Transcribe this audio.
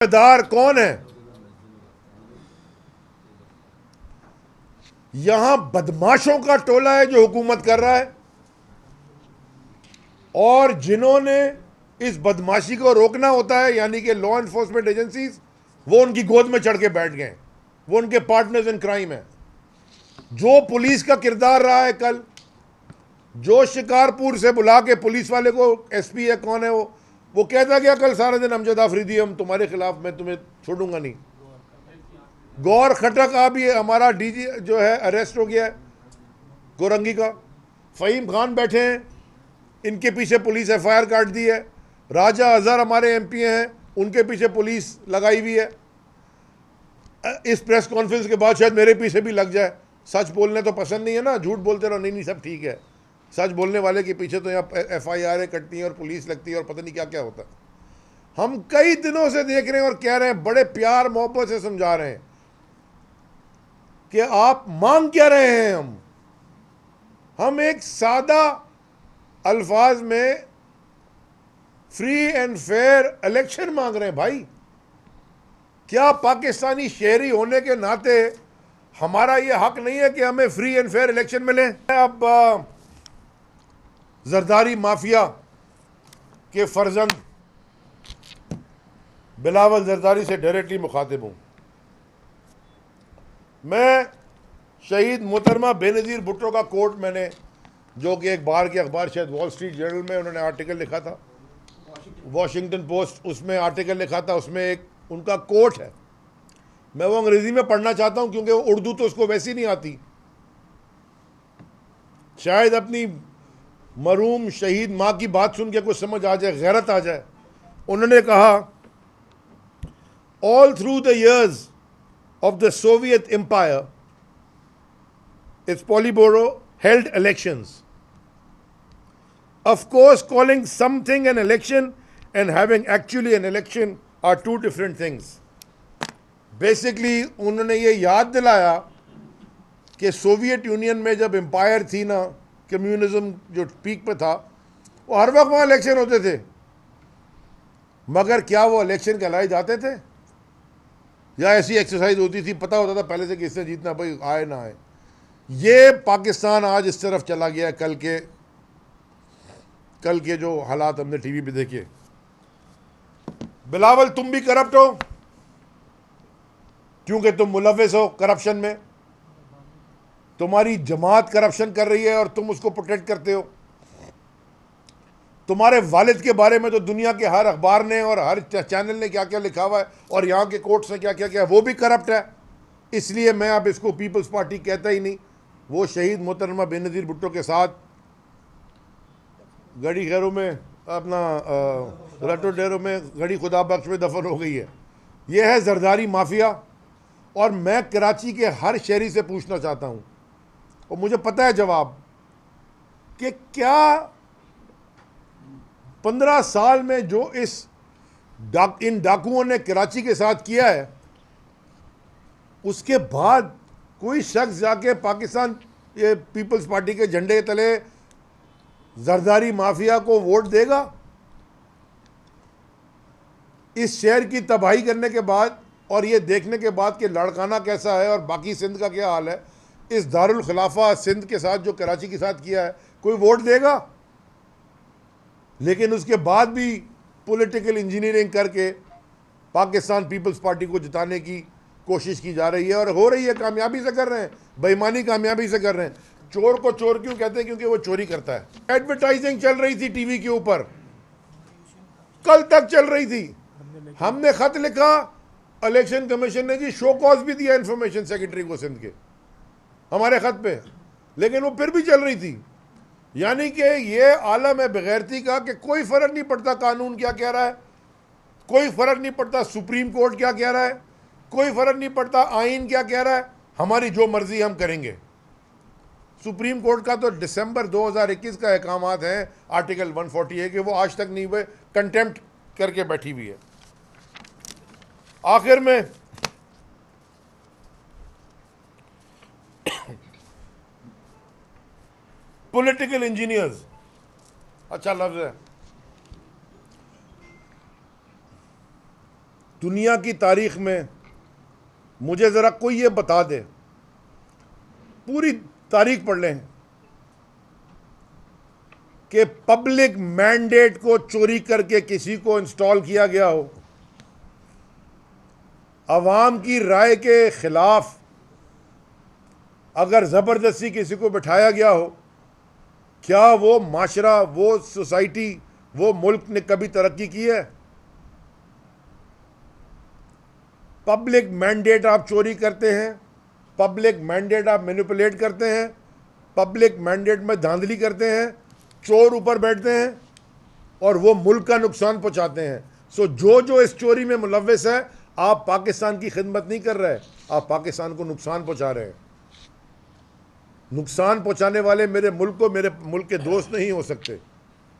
जिम्मेदार कौन है? यहां बदमाशों का टोला है जो हुकूमत कर रहा है, और जिन्होंने इस बदमाशी को रोकना होता है यानी कि लॉ एनफोर्समेंट एजेंसीज, वो उनकी गोद में चढ़ के बैठ गए। वो उनके पार्टनर्स इन क्राइम है। जो पुलिस का किरदार रहा है कल, जो शिकारपुर से बुला के पुलिस वाले को, एसपी है कौन है वो कहता गया कल सारा दिन, अमजद आफरीदी हम तुम्हारे खिलाफ, मैं तुम्हें छोड़ूंगा नहीं। गौर खटक भी हमारा डीजी जो है अरेस्ट हो गया है, गोरंगी का। फ़हीम खान बैठे हैं, इनके पीछे पुलिस एफआईआर काट दी है। राजा अजहर हमारे एमपी हैं, उनके पीछे पुलिस लगाई हुई है। इस प्रेस कॉन्फ्रेंस के बाद शायद मेरे पीछे भी लग जाए। सच बोलने तो पसंद नहीं है ना, झूठ बोलते रहो, नहीं सब ठीक है। सच बोलने वाले के पीछे तो यहाँ एफआईआर कटती हैं और पुलिस लगती है और पता नहीं क्या क्या होता है। हम कई दिनों से देख रहे हैं और कह रहे हैं, बड़े प्यार मोहब्बत से समझा रहे हैं कि आप मांग क्या रहे हैं। हम एक सादा अल्फाज में फ्री एंड फेयर इलेक्शन मांग रहे हैं भाई। क्या पाकिस्तानी शहरी होने के नाते हमारा यह हक नहीं है कि हमें फ्री एंड फेयर इलेक्शन मिले? अब जरदारी माफिया के फर्जंद बिलावल जरदारी से डायरेक्टली मुखातिब हूं। मैं शहीद मोहतरमा बेनज़ीर भुट्टो का कोट, मैंने जो कि एक बाहर के अखबार, शायद वॉल स्ट्रीट जर्नल में उन्होंने आर्टिकल लिखा था, वॉशिंगटन पोस्ट, उसमें आर्टिकल लिखा था, उसमें एक उनका कोट है। मैं वो अंग्रेजी में पढ़ना चाहता हूं क्योंकि उर्दू तो उसको वैसी नहीं आती। शायद अपनी मरूम शहीद माँ की बात सुन के कुछ समझ आ जाए, गैरत आ जाए। उन्होंने कहा, all through the years of the Soviet Empire, its Politburo held elections. Of course, calling something an election and having actually an election are two different things. Basically, उन्होंने ये याद दिलाया कि सोवियत यूनियन में जब एम्पायर थी ना, communism जो पीक पे था, वो हर वक्त वहाँ इलेक्शन होते थे, मगर क्या वो इलेक्शन कहलाए जाते थे या ऐसी एक्सरसाइज होती थी, पता होता था पहले से किसने जीतना, भाई आए ना आए। ये पाकिस्तान आज इस तरफ चला गया। कल के जो हालात हमने टीवी पे देखे। बिलावल, तुम भी करप्ट हो क्योंकि तुम मुलव्विस हो करप्शन में। तुम्हारी जमात करप्शन कर रही है और तुम उसको प्रोटेक्ट करते हो। तुम्हारे वालिद के बारे में तो दुनिया के हर अखबार ने और हर चैनल ने क्या क्या लिखा हुआ है, और यहाँ के कोर्ट्स ने क्या क्या किया, वो भी करप्ट है। इसलिए मैं अब इसको पीपल्स पार्टी कहता ही नहीं। वो शहीद मोहतरमा बेनज़ीर भुट्टो के साथ गड़ी खैरों में, अपना रटो डेरों में, गड़ी खुदा बख्श में दफन हो गई है। यह है जरदारी माफिया। और मैं कराची के हर शहरी से पूछना चाहता हूँ, और मुझे पता है जवाब, कि क्या 15 साल में जो इन डाकुओं ने कराची के साथ किया है, उसके बाद कोई शख्स जाके पाकिस्तान ये पीपल्स पार्टी के झंडे तले जरदारी माफिया को वोट देगा? इस शहर की तबाही करने के बाद और ये देखने के बाद कि लाड़काना कैसा है और बाकी सिंध का क्या हाल है, इस दारुल खिलाफा सिंध के साथ जो कराची के साथ किया है, कोई वोट देगा? लेकिन उसके बाद भी पॉलिटिकल इंजीनियरिंग करके पाकिस्तान पीपल्स पार्टी को जिताने की कोशिश की जा रही है, और हो रही है, कामयाबी से कर रहे हैं, बेईमानी कामयाबी से कर रहे हैं। चोर को चोर क्यों कहते हैं? क्योंकि वो चोरी करता है। एडवर्टाइजिंग चल रही थी टीवी के ऊपर, कल तक चल रही थी। हमने खत लिखा, इलेक्शन कमीशन ने जी शो कॉज भी दिया इंफॉर्मेशन सेक्रेटरी को सिंध के हमारे खत पे, लेकिन वो फिर भी चल रही थी। यानी कि ये आलम है बेगैरती का कि कोई फर्क नहीं पड़ता कानून क्या कह रहा है, कोई फर्क नहीं पड़ता सुप्रीम कोर्ट क्या कह रहा है, कोई फर्क नहीं पड़ता आइन क्या कह रहा है, हमारी जो मर्जी हम करेंगे। सुप्रीम कोर्ट का तो दिसंबर 2021 का अहकामात है, आर्टिकल 148 कि वो आज तक नहीं हुए, कंटेम्प्ट करके बैठी हुई है। आखिर में पॉलिटिकल इंजीनियर्स, अच्छा लफ्ज है, दुनिया की तारीख में मुझे ज़रा कोई ये बता दे, पूरी तारीख पढ़ लें, कि पब्लिक मैंडेट को चोरी करके किसी को इंस्टॉल किया गया हो, अवाम की राय के खिलाफ अगर ज़बरदस्ती किसी को बिठाया गया हो, क्या वो माशरा, वो सोसाइटी, वो मुल्क ने कभी तरक्की की है? पब्लिक मैंडेट आप चोरी करते हैं, पब्लिक मैंडेट आप मैनिपुलेट करते हैं, पब्लिक मैंडेट में धांधली करते हैं, चोर ऊपर बैठते हैं और वो मुल्क का नुकसान पहुंचाते हैं। सो जो इस चोरी में मुलव्वस है, आप पाकिस्तान की खिदमत नहीं कर रहे, आप पाकिस्तान को नुकसान पहुंचा रहे हैं। नुकसान पहुंचाने वाले मेरे मुल्क को मेरे मुल्क के दोस्त नहीं हो सकते।